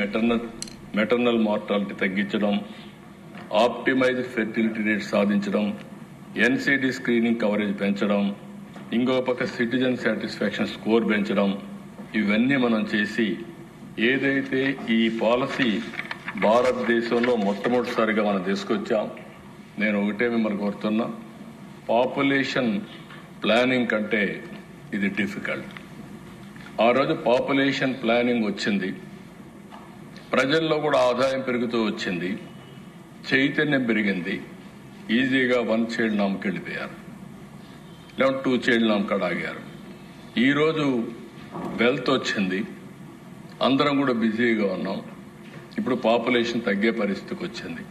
Maternal mortality తగ్గించడం, optimise fertility rate సాధించడం, NCD screening coverage పెంచడం, ఇంకో పక్క సిటిజన్ సాటిస్ఫాక్షన్ స్కోర్ పెంచడం, ఇవన్నీ మనం చేసి ఏదైతే ఈ పాలసీ భారతదేశంలో మొట్టమొదటిసారిగా మనం తీసుకొచ్చాం. నేను ఒకటే మిమ్మల్ని కోరుతున్నా, పాపులేషన్ ప్లానింగ్ కంటే ఇది డిఫికల్ట్. ఆ రోజు పాపులేషన్ ప్లానింగ్ వచ్చింది, ప్రజల్లో కూడా ఆదాయం పెరుగుతూ వచ్చింది, చైతన్యం పెరిగింది, ఈజీగా 1 చైల్డ్ నామ్కి వెళ్ళిపోయారు, లేదా 2 చైల్డ్ నామ్ కాడ ఆగారు. ఈరోజు వెల్త్ వచ్చింది, అందరం కూడా బిజీగా ఉన్నాం, ఇప్పుడు పాపులేషన్ తగ్గే పరిస్థితికి వచ్చింది.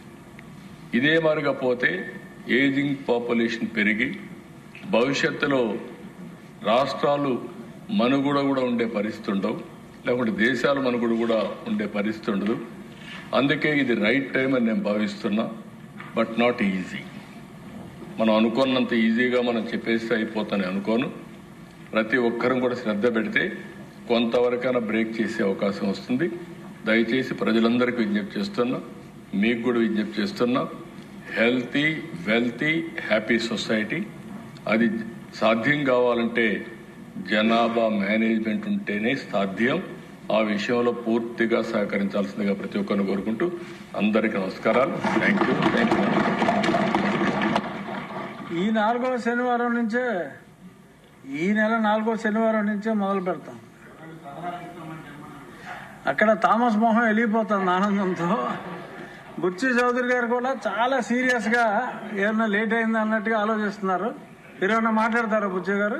ఇదే మారిగా పోతే ఏజింగ్ పాపులేషన్ పెరిగి భవిష్యత్తులో రాష్ట్రాలు మనుగడ కూడా ఉండే పరిస్థితి ఉండవు, లేకుంటే దేశాలు మనుగడ కూడా ఉండే పరిస్థితి ఉండదు. అందుకే ఇది రైట్ టైం అని నేను భావిస్తున్నా. But not easy. మనం అనుకున్నంత ఈజీగా మనం చెప్పేస్తే అయిపోతానని అనుకోను. ప్రతి ఒక్కరం కూడా శ్రద్ధ పెడితే కొంతవరకైనా బ్రేక్ చేసే అవకాశం వస్తుంది. దయచేసి ప్రజలందరికీ విజ్ఞప్తి చేస్తున్నా, మీకు కూడా విజ్ఞప్తి చేస్తున్నా, హెల్తీ, వెల్తీ, హ్యాపీ సొసైటీ అది సాధ్యం కావాలంటే జనాభా మేనేజ్మెంట్ ఉంటేనే సాధ్యం. ఆ విషయంలో పూర్తిగా సహకరించాల్సిందిగా ప్రతి ఒక్కరిని కోరుకుంటూ అందరికీ నమస్కారాలు. Thank you. ఈ నెల 4వ శనివారం నుంచే మొదలు పెడతాం. అక్కడ థామస్ మొహం వెళ్ళిపోతుంది ఆనందంతో. బుచ్చి చౌదరి గారు కూడా చాలా సీరియస్ గా ఏమన్నా లేట్ అయింది అన్నట్టుగా ఆలోచిస్తున్నారు. మీరేమన్నా మాట్లాడతారా బుచ్చి గారు?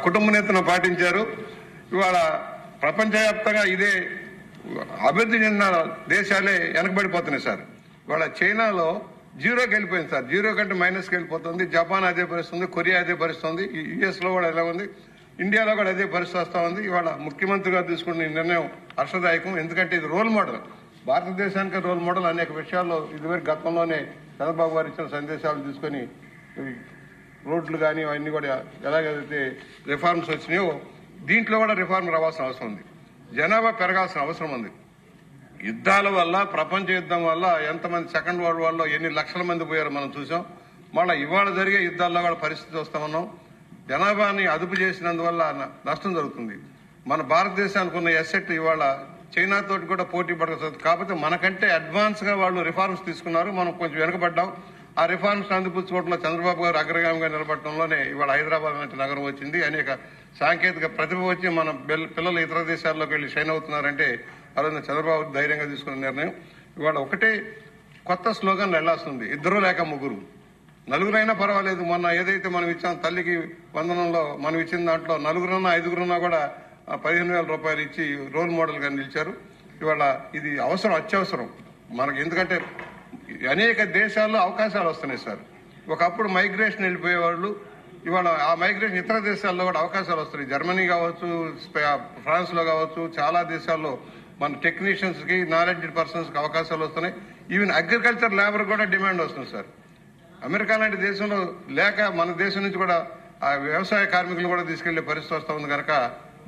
కుటుంబ నేతను పాటించారు. ఇవాళ ప్రపంచవ్యాప్తంగా ఇదే అభివృద్ధి చెందిన దేశాలే వెనకబడిపోతున్నాయి సార్. ఇవాళ చైనాలో జీరోకి వెళ్ళిపోయింది సార్, జీరో కంటే మైనస్కి వెళ్ళిపోతుంది. జపాన్ అదే పరిస్థితుంది, కొరియా అదే పరిస్థితుంది, యుఎస్ లో కూడా ఎలా ఉంది, ఇండియాలో కూడా అదే పరిస్థితి వస్తూ ఉంది. ఇవాళ ముఖ్యమంత్రి గారు తీసుకున్న నిర్ణయం హర్షదాయకం. ఎందుకంటే ఇది రోల్ మోడల్, భారతదేశానికి రోల్ మోడల్. అనేక విషయాల్లో ఇదివరకు గతంలోనే చంద్రబాబు గారు ఇచ్చిన సందేశాలు తీసుకుని రోడ్లు కానీ అవన్నీ కూడా ఎలాగైతే రిఫార్మ్స్ వచ్చినాయో దీంట్లో కూడా రిఫార్మ్ రావాల్సిన అవసరం ఉంది. జనాభా పెరగాల్సిన అవసరం ఉంది. యుద్ధాల వల్ల, ప్రపంచ యుద్ధం వల్ల ఎంతమంది సెకండ్ వరల్డ్ వార్లో ఎన్ని లక్షల మంది పోయారో మనం చూసాం. మళ్ళీ ఇవాళ జరిగే యుద్ధాల్లో కూడా పరిస్థితి వస్తా ఉన్నాం. జనాభాని అదుపు చేసినందువల్ల నష్టం జరుగుతుంది. మన భారతదేశానికి ఉన్న ఎసెట్ ఇవాళ చైనా తోటి కూడా పోటీ పడగలుగుతుంది. కాకపోతే మనకంటే అడ్వాన్స్ గా వాళ్ళు రిఫార్మ్స్ తీసుకున్నారు, మనం కొంచెం వెనుకబడ్డాం. ఆ రిఫార్మ్స్ అందిపుచ్చుకోవడంలో చంద్రబాబు గారు అగ్రగామిగా నిలబడటంలోనే ఇవాళ హైదరాబాద్ లాంటి నగరం వచ్చింది. అనేక సాంకేతిక ప్రతిభ వచ్చి మన పిల్లలు ఇతర దేశాల్లోకి వెళ్లి షైన్ అవుతున్నారంటే అలాగే చంద్రబాబు ధైర్యంగా తీసుకున్న నిర్ణయం. ఇవాళ ఒకటే కొత్త స్లోగన్ వెళ్లాల్సింది, ఇద్దరు లేక ముగ్గురు, నలుగురైనా పర్వాలేదు. మొన్న ఏదైతే మనం ఇచ్చాం తల్లికి వందనంలో మనం ఇచ్చిన దాంట్లో నలుగురున్నా 5గురున్నా కూడా 15,000 రూపాయలు ఇచ్చి రోల్ మోడల్ గా నిలిచారు. ఇవాళ ఇది అవసరం, అత్యవసరం మనకి. ఎందుకంటే అనేక దేశాల్లో అవకాశాలు వస్తున్నాయి సార్. ఒకప్పుడు మైగ్రేషన్ వెళ్ళిపోయేవాళ్ళు, ఇవాళ ఆ మైగ్రేషన్ ఇతర దేశాల్లో కూడా అవకాశాలు వస్తున్నాయి. జర్మనీ కావచ్చు, ఫ్రాన్స్ లో కావచ్చు, చాలా దేశాల్లో మన టెక్నీషియన్స్ కి, నాలెడ్జ్ పర్సన్స్ కి అవకాశాలు వస్తున్నాయి. ఈవెన్ అగ్రికల్చర్ లేబర్ కూడా డిమాండ్ వస్తుంది సార్. అమెరికా లాంటి దేశంలో లేక మన దేశం నుంచి కూడా ఆ వ్యవసాయ కార్మికులు కూడా తీసుకెళ్లే పరిస్థితి వస్తూ ఉంది. కనుక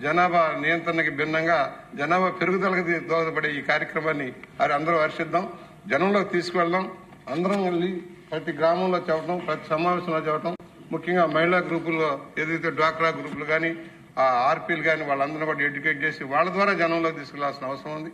జనాభా నియంత్రణకి భిన్నంగా జనాభా పెరుగుదలకు దోహదపడే ఈ కార్యక్రమాన్ని అందరూ హర్షిద్దాం, జనంలోకి తీసుకువెళ్దాం. అందరం వెళ్ళి ప్రతి గ్రామంలో చెప్పడం, ప్రతి సమావేశంలో చెప్పడం, ముఖ్యంగా మహిళా గ్రూపుల్లో ఏదైతే డ్వాక్రా గ్రూపులు కానీ, ఆ ఆర్పీలు కానీ వాళ్ళందరూ కూడా ఎడ్యుకేట్ చేసి వాళ్ళ ద్వారా జనంలోకి తీసుకెళ్లాల్సిన అవసరం ఉంది.